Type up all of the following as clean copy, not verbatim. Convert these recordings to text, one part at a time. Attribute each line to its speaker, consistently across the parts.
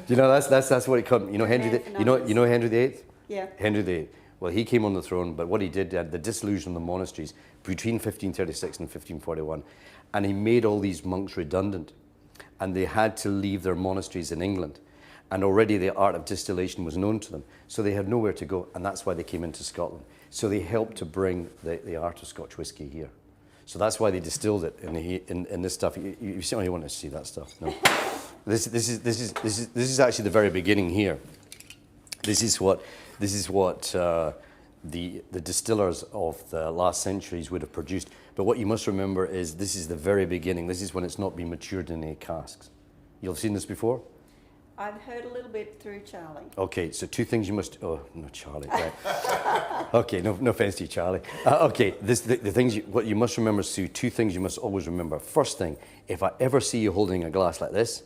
Speaker 1: You know, that's what it comes. You know Henry the, you know Henry VIII?
Speaker 2: Yeah.
Speaker 1: Henry VIII. Well, he came on the throne, but what he did, the dissolution of the monasteries between 1536 and 1541, and he made all these monks redundant, and they had to leave their monasteries in England, and already the art of distillation was known to them, so they had nowhere to go, and that's why they came into Scotland. So they helped to bring the art of Scotch whisky here. So that's why they distilled it in this stuff. You certainly want to see that stuff. No, this is actually the very beginning here. This is what the distillers of the last centuries would have produced. But what you must remember is this is the very beginning. This is when it's not been matured in any casks. You've seen this before?
Speaker 2: I've heard a little bit through Charlie.
Speaker 1: Okay, so two things you must. Oh no, Charlie. Right. Okay, no offense to you, Charlie. Okay, the things what you must remember, Sue. Two things you must always remember. First thing, if I ever see you holding a glass like this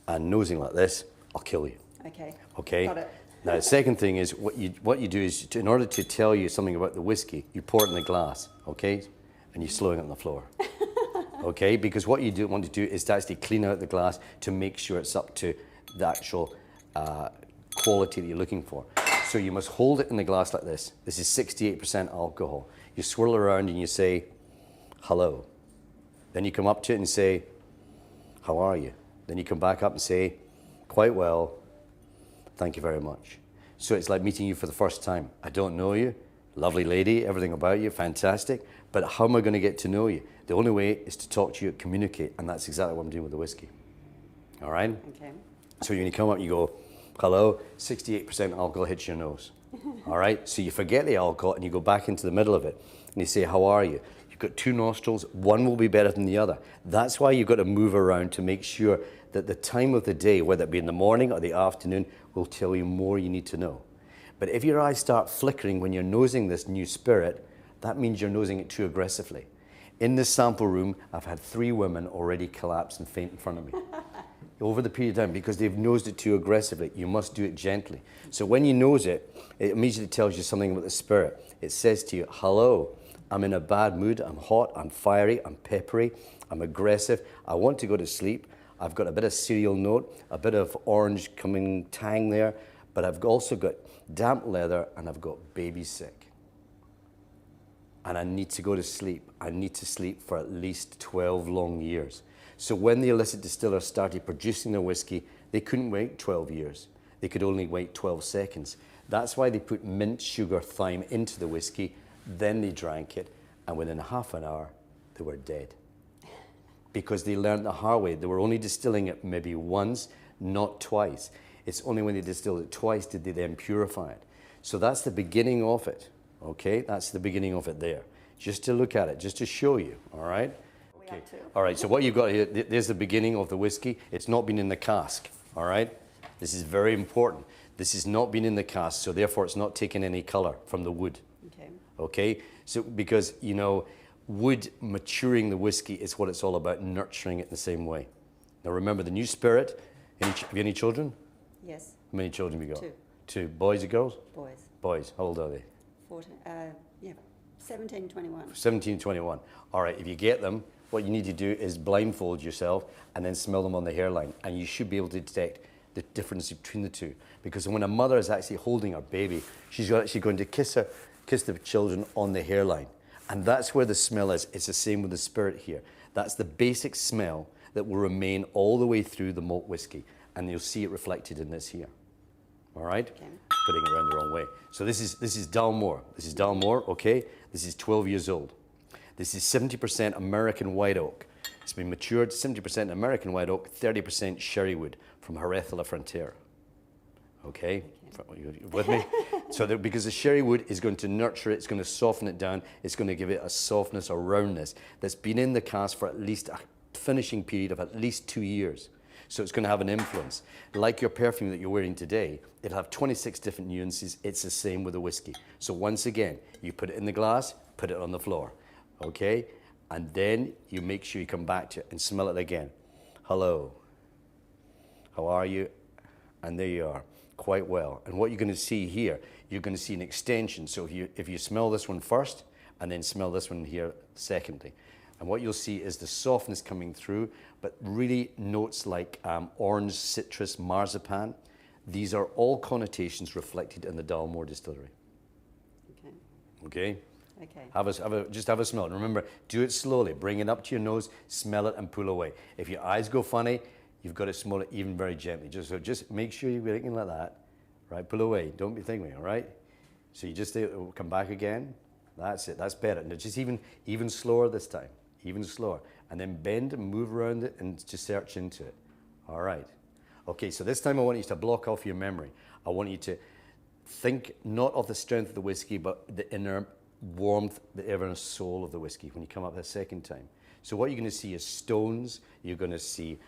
Speaker 1: and nosing like this, I'll kill you.
Speaker 2: Okay.
Speaker 1: Okay.
Speaker 2: Got it.
Speaker 1: Now, the second thing is what you do is in order to tell you something about the whiskey, you pour it in the glass, okay, and you're slowing it on the floor. Okay, because what you want to do is to actually clean out the glass to make sure it's up to the actual quality that you're looking for. So you must hold it in the glass like this. This is 68% alcohol. You swirl around and you say, hello. Then you come up to it and say, how are you? Then you come back up and say, quite well, thank you very much. So it's like meeting you for the first time. I don't know you, lovely lady, everything about you, fantastic, but how am I going to get to know you? The only way is to talk to you, communicate, and that's exactly what I'm doing with the whiskey. All right?
Speaker 2: Okay.
Speaker 1: So when you come up, you go, hello, 68% alcohol hits your nose. All right? So you forget the alcohol and you go back into the middle of it and you say, how are you? You've got two nostrils, one will be better than the other. That's why you've got to move around to make sure that the time of the day, whether it be in the morning or the afternoon, will tell you more you need to know. But if your eyes start flickering when you're nosing this new spirit, that means you're nosing it too aggressively. In this sample room, I've had 3 women already collapse and faint in front of me. Over the period of time, because they've nosed it too aggressively. You must do it gently. So when you nose it, it immediately tells you something about the spirit. It says to you, hello, I'm in a bad mood, I'm hot, I'm fiery, I'm peppery, I'm aggressive, I want to go to sleep, I've got a bit of cereal note, a bit of orange coming tang there, but I've also got damp leather and I've got baby sick. And I need to go to sleep. I need to sleep for at least 12 long years. So when the illicit distillers started producing their whiskey, they couldn't wait 12 years. They could only wait 12 seconds. That's why they put mint, sugar, thyme into the whiskey, then they drank it, and within half an hour, they were dead. Because they learned the hard way. They were only distilling it maybe once, not twice. It's only when they distilled it twice did they then purify it. So that's the beginning of it, okay? That's the beginning of it there. Just to look at it, just to show you, all right? Okay. All right, so what you've got here, there's the beginning of the whiskey. It's not been in the cask, all right? This is very important. This has not been in the cask, so therefore it's not taken any color from the wood.
Speaker 2: Okay.
Speaker 1: Okay? So because, you know, wood maturing the whiskey is what it's all about, nurturing it the same way. Now remember, the new spirit, have you any children?
Speaker 2: Yes.
Speaker 1: How many children have you got?
Speaker 2: 2.
Speaker 1: 2. Boys or girls?
Speaker 2: Boys.
Speaker 1: Boys. How old are they?
Speaker 2: 14, 17, 21.
Speaker 1: 17, 21. All right, if you get them, what you need to do is blindfold yourself and then smell them on the hairline, and you should be able to detect the difference between the two. Because when a mother is actually holding her baby, she's actually going to kiss the children on the hairline. And that's where the smell is. It's the same with the spirit here. That's the basic smell that will remain all the way through the malt whiskey. And you'll see it reflected in this here. All right?
Speaker 2: Okay.
Speaker 1: Putting it around the wrong way. So this is Dalmore. This is Dalmore, okay? This is 12 years old. This is 70% American white oak. It's been matured, 70% American white oak, 30% sherry wood from Jerez de la Frontera. Okay? You with me? So that, because the sherry wood is going to nurture it, it's going to soften it down, it's going to give it a softness, a roundness that's been in the cask for at least a finishing period of at least 2 years. So it's going to have an influence. Like your perfume that you're wearing today, it'll have 26 different nuances. It's the same with the whiskey. So once again, you put it in the glass, put it on the floor, okay? And then you make sure you come back to it and smell it again. Hello, how are you? And there you are, quite well. And what you're going to see here, you're going to see an extension. So if you smell this one first, and then smell this one here secondly. And what you'll see is the softness coming through, but really notes like orange, citrus, marzipan. These are all connotations reflected in the Dalmore distillery.
Speaker 2: Okay.
Speaker 1: Okay?
Speaker 2: Okay.
Speaker 1: Just have a smell. And remember, do it slowly. Bring it up to your nose, smell it, and pull away. If your eyes go funny, you've got to smell it even very gently. Just make sure you're thinking like that. Right? Pull away. Don't be thinking, all right? So you just come back again. That's it. That's better. And just even slower this time. Even slower. And then bend and move around it and just search into it. All right. Okay, so this time I want you to block off your memory. I want you to think not of the strength of the whiskey, but the inner warmth, the inner soul of the whiskey when you come up the second time. So what you're going to see is stones, you're going to see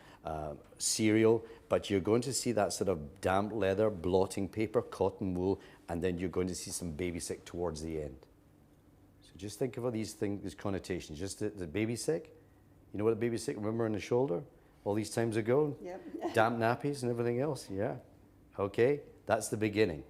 Speaker 1: cereal, but you're going to see that sort of damp leather, blotting paper, cotton wool, and then you're going to see some baby sick towards the end. So just think of all these things, these connotations. Just the baby sick. You know what a baby sick, remember, in the shoulder? All these times ago?
Speaker 2: Yep.
Speaker 1: Damp nappies and everything else, yeah. Okay, that's the beginning.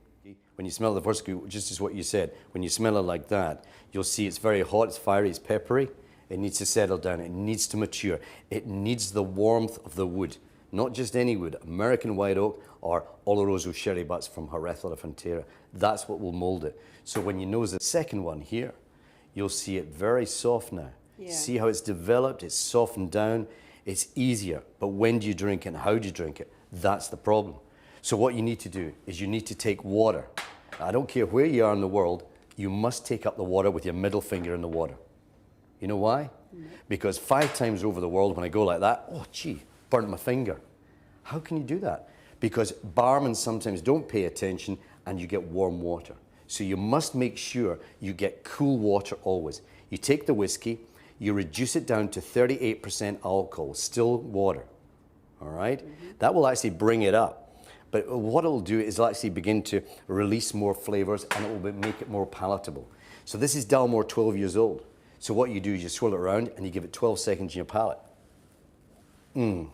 Speaker 1: When you smell the first scoop, just as what you said, when you smell it like that, you'll see it's very hot, it's fiery, it's peppery. It needs to settle down, it needs to mature. It needs the warmth of the wood, not just any wood, American white oak or Oloroso sherry butts from Jerez de la Frontera. That's what will mold it. So when you nose the second one here, you'll see it very soft now.
Speaker 2: Yeah.
Speaker 1: See how it's developed, it's softened down, it's easier. But when do you drink it and how do you drink it? That's the problem. So what you need to do is you need to take water. I don't care where you are in the world, you must take up the water with your middle finger in the water. You know why? Because 5 times over the world when I go like that, oh gee, burnt my finger. How can you do that? Because barmen sometimes don't pay attention and you get warm water. So you must make sure you get cool water always. You take the whiskey, you reduce it down to 38% alcohol, still water, all right? That will actually bring it up. But what it'll do is it'll actually begin to release more flavors and it will make it more palatable. So this is Dalmore 12 years old. So what you do is you swirl it around and you give it 12 seconds in your palate.
Speaker 2: Well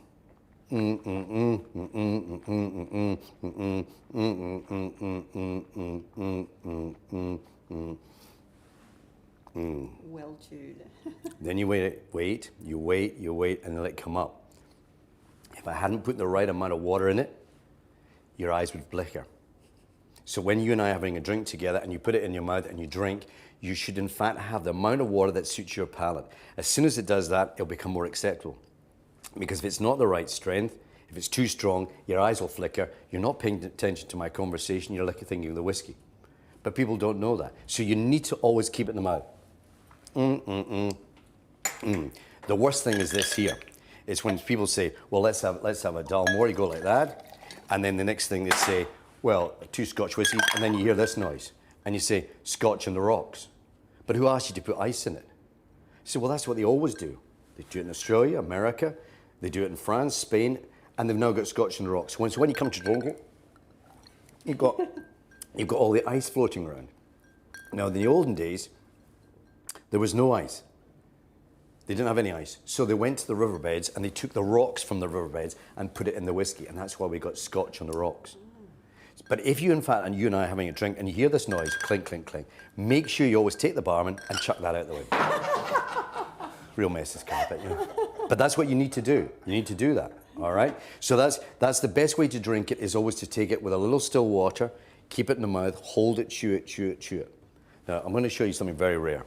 Speaker 2: chewed.
Speaker 1: Then you wait, you wait, and let it come up. If I hadn't put the right amount of water in it, your eyes would flicker. So when you and I are having a drink together and you put it in your mouth and you drink, you should in fact have the amount of water that suits your palate. As soon as it does that, it'll become more acceptable. Because if it's not the right strength, if it's too strong, your eyes will flicker, you're not paying attention to my conversation, you're like thinking of the whiskey. But people don't know that. So you need to always keep it in the mouth. The worst thing is this here. It's when people say, well, let's have a Dalmore, you go like that, and then the next thing they say, well, 2 Scotch whiskies, and then you hear this noise, and you say, Scotch on the rocks. But who asked you to put ice in it? You say, well, that's what they always do. They do it in Australia, America, they do it in France, Spain, and they've now got Scotch on the rocks. So when you come to drink it, you've got all the ice floating around. Now, in the olden days, there was no ice. They didn't have any ice. So they went to the riverbeds and they took the rocks from the riverbeds and put it in the whiskey. And that's why we got Scotch on the rocks. But if you, in fact, and you and I are having a drink and you hear this noise, clink, clink, clink, make sure you always take the barman and chuck that out the way. Real mess is carpet, you know. But that's what you need to do. You need to do that, all right? So that's the best way to drink it, is always to take it with a little still water, keep it in the mouth, hold it, chew it, chew it, chew it. Now, I'm going to show you something very rare.